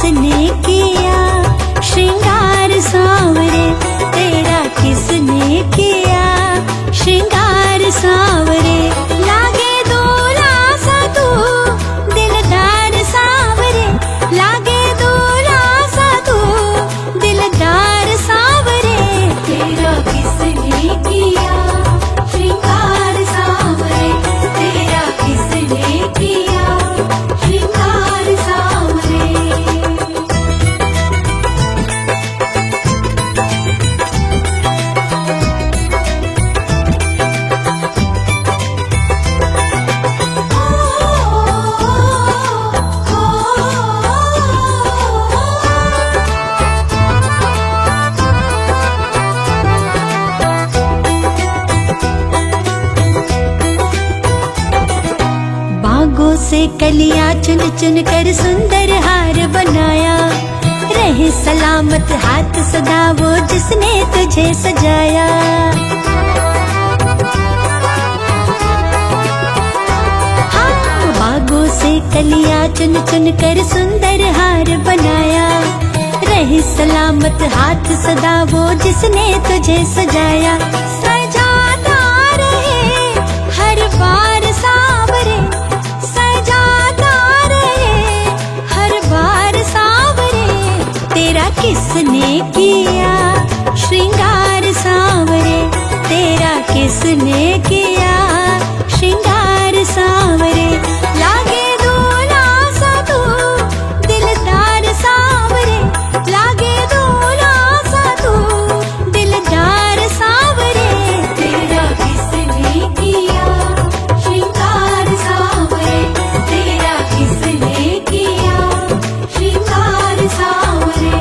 किसने किया श्रृंगार सांवरे, तेरा किसने किया श्रृंगार सांवरे। लागे दूल्हा सा तू दिलदार सांवरे, लागे दूल्हा सा तू दिलदार सांवरे, तेरा किसने किया श्रृंगार सांवरे, तेरा किसने किया श्रृंगार सांवरे। बागों से कलियां चुन चुन कर सुंदर हार बनाया, रहे सलामत हाथ सदा वो जिसने तुझे सजाया। हाँ, बागों से कलियां चुन चुन कर सुंदर हार बनाया, रहे सलामत हाथ सदा वो जिसने तुझे सजाया। सजाता रहे हर बार सांवरे, सजाता रहे हर बार सांवरे, तेरा किसने किया श्रृंगार सांवरे, तेरा किसने किया श्रृंगार सांवरे। लागे दूल्हा सा तू दिलदार सांवरे, लागे दूल्हा सा तू दिलदार सांवरे, तेरा किसने किया श्रृंगार सांवरे, तेरा किसने किया श्रृंगार सांवरे।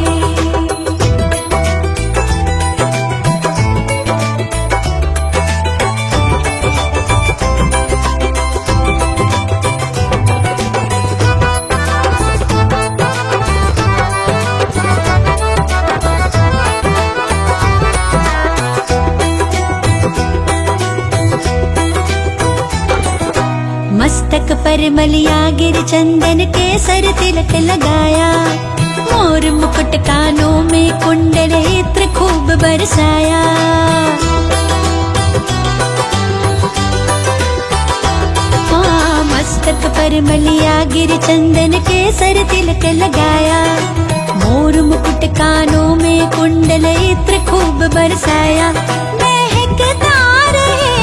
मस्तक पर मलिया गिर चंदन के सर तिलक लगाया, मोर मुकुट कानों में कुंडल इत्र खूब बरसाया। हाँ, मस्तक पर मलिया गिर चंदन के सर तिलक लगाया, मोर मुकुट कानों में कुंडल इत्र खूब बरसाया। महकता रहे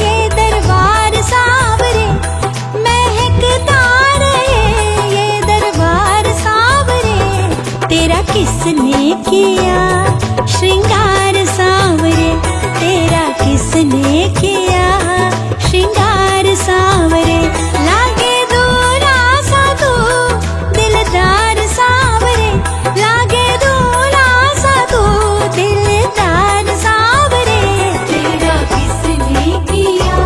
ये दरबार सांवरे, महकता रहे ये दरबार सांवरे, तेरा किसने किया श्रृंगार सांवरे, तेरा किसने किया श्रृंगार सांवरे। लागे दूल्हा सा तू दिलदार सांवरे, लागे दूल्हा सा तू दिलदार सांवरे, तेरा किसने किया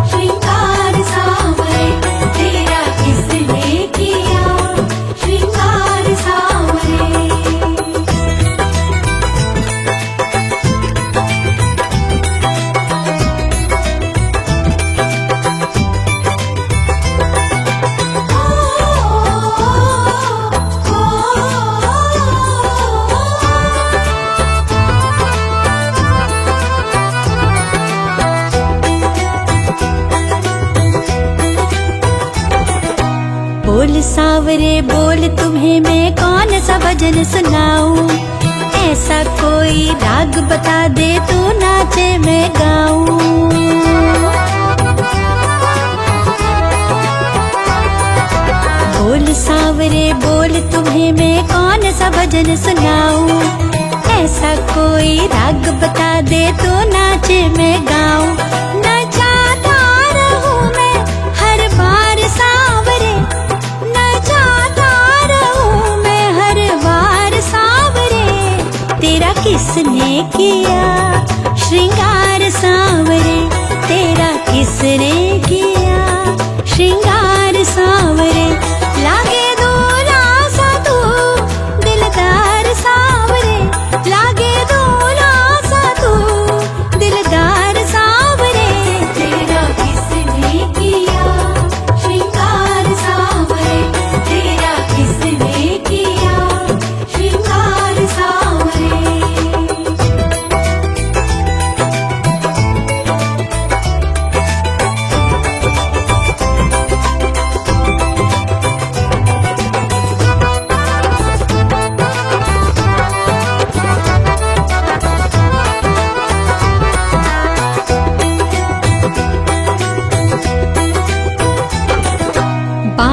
श्रृंगार सांवरे, तेरा किसने किया श्रृंगार सांवरे। बोल सांवरे बोल तुम्हें मैं कौन सा भजन सुनाऊं, ऐसा कोई राग बता दे तो नाचे मैं गाऊं। बोल सांवरे बोल तुम्हें मैं कौन सा भजन सुनाऊं, ऐसा कोई राग बता दे तो नाचे मैं गाऊं। नचाता रहूं मैं हर बार सांवरे, नचाता रहूं मैं हर बार सांवरे, तेरा किसने किया श्रृंगार सांवरे, तेरा किसने किया श्रृंगार सांवरे। लागे दूल्हा सा तू दिलदार सांवरे, लागे दूल्हा सा तू दिलदार सांवरे,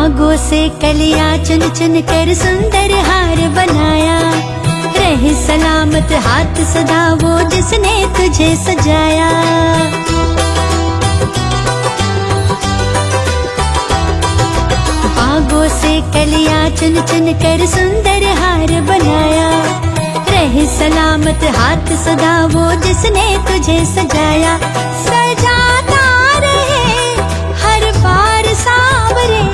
बागों से कलियां चुन चुन कर सुंदर हार बनाया, रहे सलामत हाथ सदा वो जिसने तुझे सजाया। बागों से कलियां चुन चुन कर सुंदर हार बनाया, रहे सलामत हाथ सदा वो जिसने तुझे सजाया। सजाता रहे हर बार सांवरे,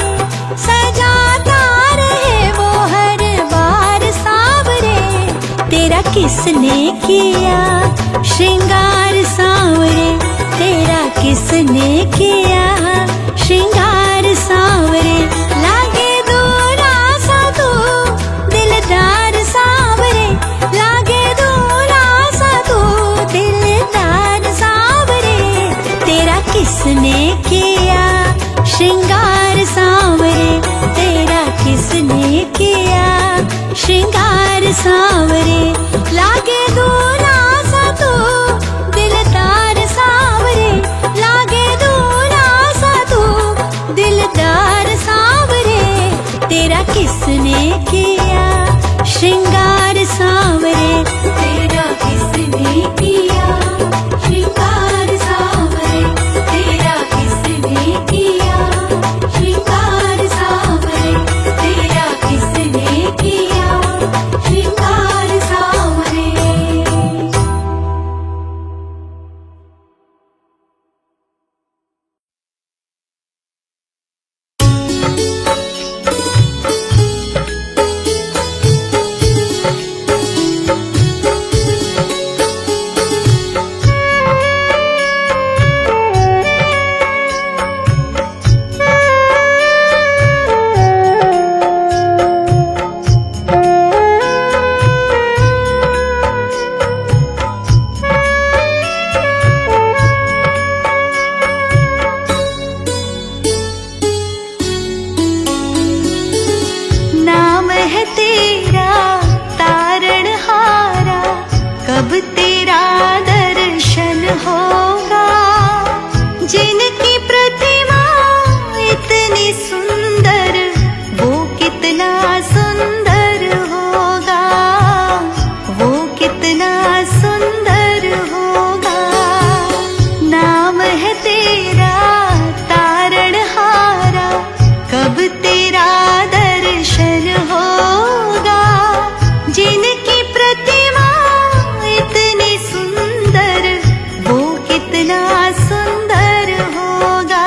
सजाता रहे वो हर बार सांवरे, तेरा किसने किया श्रृंगार सांवरे, तेरा किसने किया श्रृंगार सांवरे। लागे दूल्हा सा तू दिलदार सांवरे, लागे दूल्हा सा तू दिलदार सांवरे, तेरा किसने किया श्रृंगार सांवरे, तेरा किसने किया श्रृंगार सांवरे। लागे दूल्हा सा तू दिलदार सांवरे, लागे दूल्हा सा तू दिलदार सांवरे, तेरा किसने किया श्रृंगार सांवरे, तेरा किसने किया श्रृंगार सांवरे, तेरा किसने किया श्रृंगार सांवरे, तेरा किसने किया श्रृंगार सांवरे। नाम है तेरा तारणहारा, कब तेरा दर्शन होगा। जिनकी प्रतिमा इतनी सुंदर, वो कितना सुंदर होगा, वो कितना सुंदर होगा। नाम है तेरा तारणहारा, कब तेरा दर्शन होगा। जिनकी प्रतिमा इतनी सुंदर, वो कितना सुंदर होगा,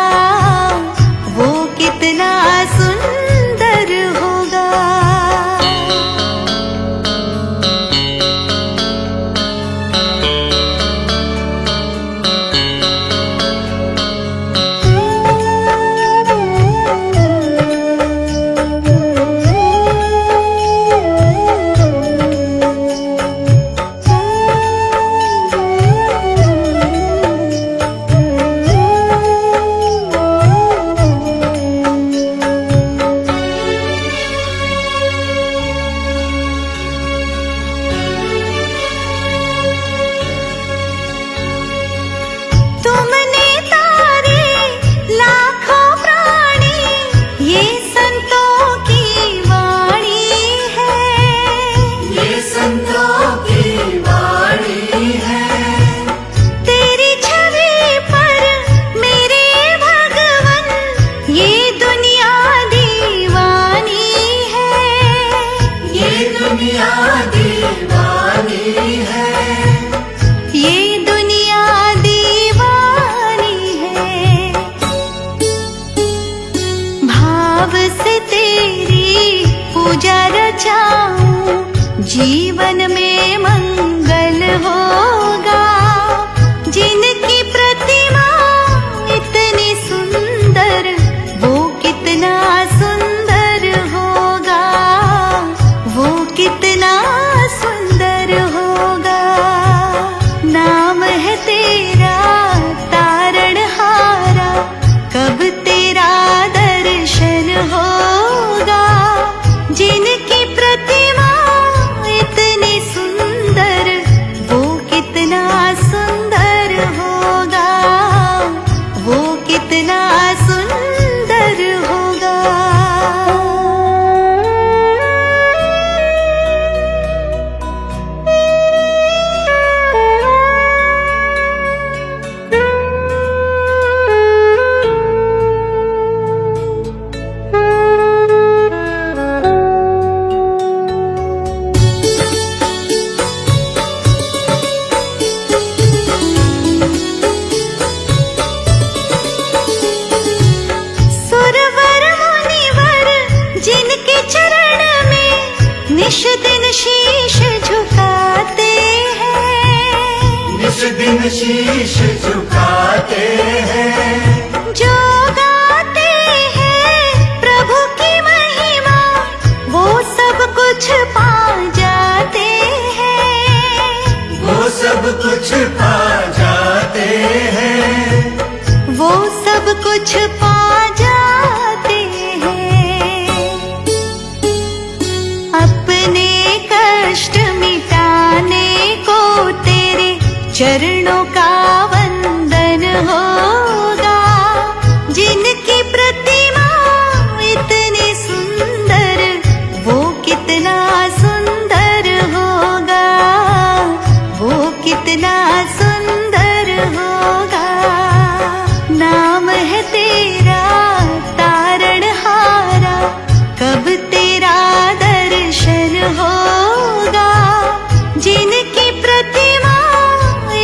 वो कितना सुंदर होगा। तुमने तारे लाखों प्राणी, ये संतों की वाणी है, ये संतों की वाणी है। तेरी छवि पर मेरे भगवन, ये दुनिया दीवानी है, ये दुनिया दीवानी है, ये दुनिया दीवानी है। भाव से तेरी पूजा रचाऊं, जीवन में मंगल होगा। जिनकी प्रतिमा इतनी सुंदर, वो कितना सुंदर होगा, वो कितना सुंदर होगा। नाम है तेरा तारणहारा, कब तेरा दर्शन होगा। जिनकी प्रतिमा इतनी शीश झुकाते हैं। जो गाते हैं प्रभु की महिमा, वो सब कुछ पा जाते हैं। वो सब कुछ पा जाते हैं। वो सब कुछ पा जाते हैं। अपने कष्ट मिटाने को तेरे चरणों का वंदन होगा। जिनकी प्रतिमा इतनी सुंदर, वो कितना सुंदर होगा। वो कितना सुंदर होगा। नाम है तेरा तारणहारा, कब तेरा दर्शन होगा। जिनकी प्रतिमा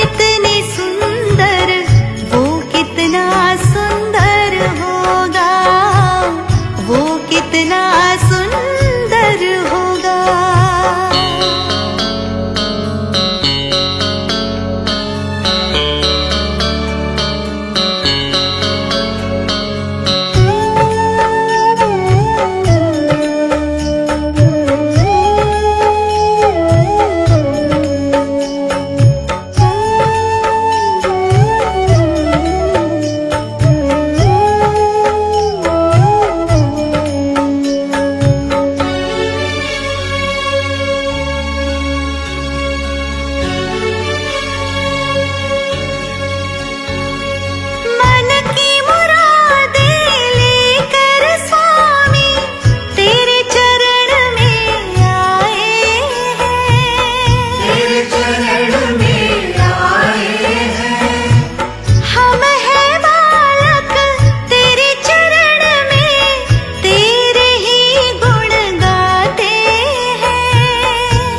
इतनी सुंदर, वो कितना सुंदर होगा। वो कितना सुंदर होगा। मन की मुरादें लेकर स्वामी तेरे चरण में आए हैं। तेरे चरण में आए हैं। हम है बालक तेरे चरण में, तेरे ही गुण गाते हैं।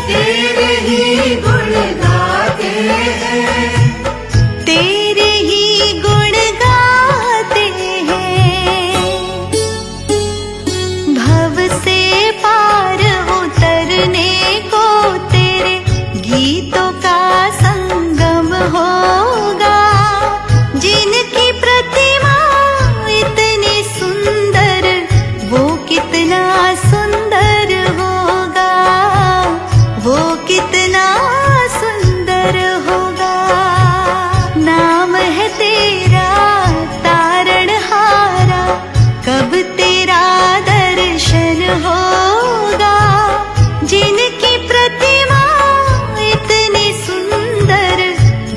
तेरे ही गुण गाते हैं। तेरे ही गुण गाते हैं। भव से पार उतरने को तेरे गीतों का संगम होगा। जिनकी प्रतिमा इतनी सुंदर, वो कितना सुंदर होगा। वो कितना सुंदर होगा। नाम है तेरा तारणहारा, कब तेरा दर्शन होगा। जिनकी प्रतिमा इतनी सुंदर,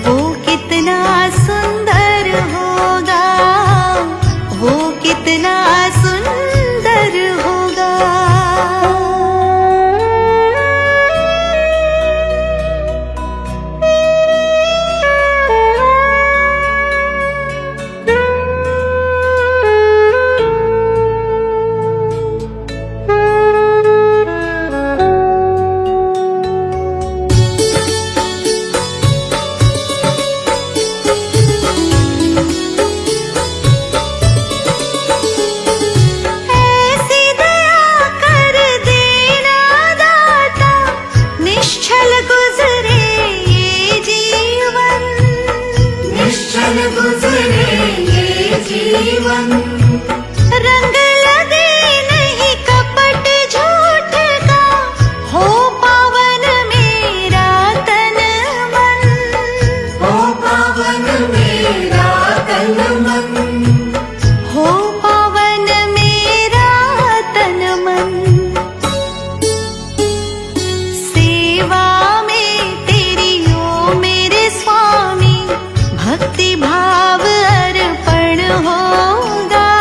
वो कितना सुंदर होगा। वो कितना सुंदर होगा। ऐसी दया कर देना दाता, निश्चल गुजरे ये जीवन। निश्चल गुजरे ये जीवन। रंग लगे नहीं कपट झूठ का, हो पावन मेरा तन मन। हो पावन मेरा तन मन। हो पावन मेरा तन मन। सेवा में तेरी ओ मेरे स्वामी, भक्ति भाव अर्पण होगा।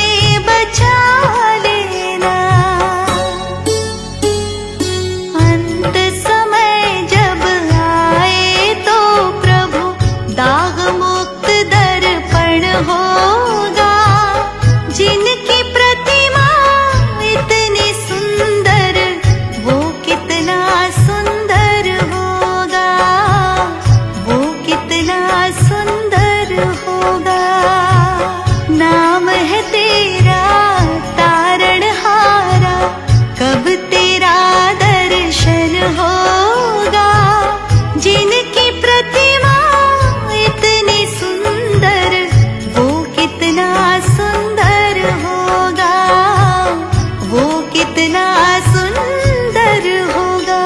हमें बचा लेना। अंत समय जब आए तो प्रभु दाग मुक्त दर्पण होगा। जिनकी प्रतिमा इतनी सुंदर, वो कितना सुंदर होगा, वो कितना सुंदर होगा। नाम है तेरा तारणहारा, कब तेरा दर्शन होगा। जिनकी प्रतिमा इतनी सुंदर, वो कितना सुंदर होगा, वो कितना सुंदर होगा।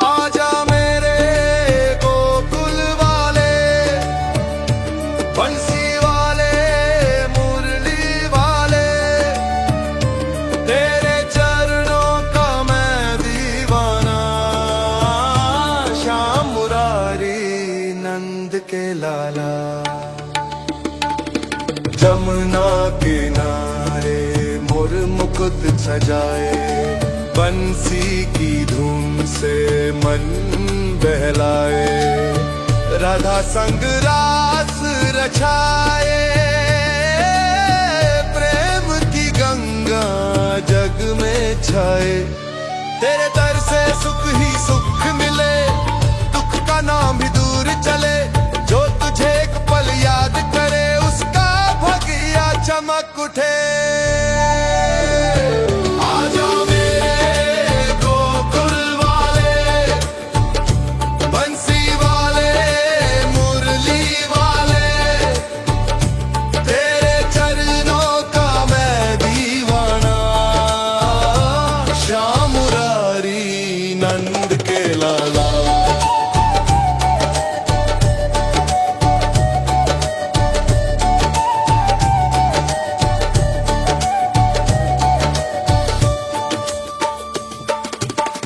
आजा मेरे गोकुल वाले, बंसी वाले, मुरली वाले, तेरे चरणों का मैं दीवाना। श्याम मुरारी नंद के लाला, जमुना किनारे मोर मुकुट सजाए, बंसी की धुन से मन बहलाए, राधा संग रास रचाए, प्रेम की गंगा जग में छाए। तेरे दर से सुख ही सुख मिले, दुख का नाम भी दूर चले, जो तुझे एक पल याद करे उसका भगिया चमक उठे। आजा मेरे गोकुल वाले, बंसी वाले, मुरली वाले, तेरे चरणों का मैं दीवाना। श्याम मुरारी नंद के लाला।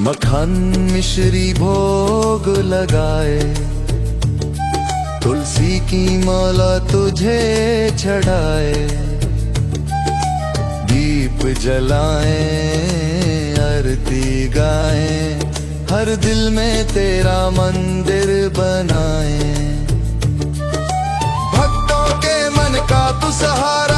मक्खन मिश्री भोग लगाए, तुलसी की माला तुझे चढ़ाए, दीप जलाए, आरती गाए, हर दिल में तेरा मंदिर बनाए। भक्तों के मन का तू सहारा,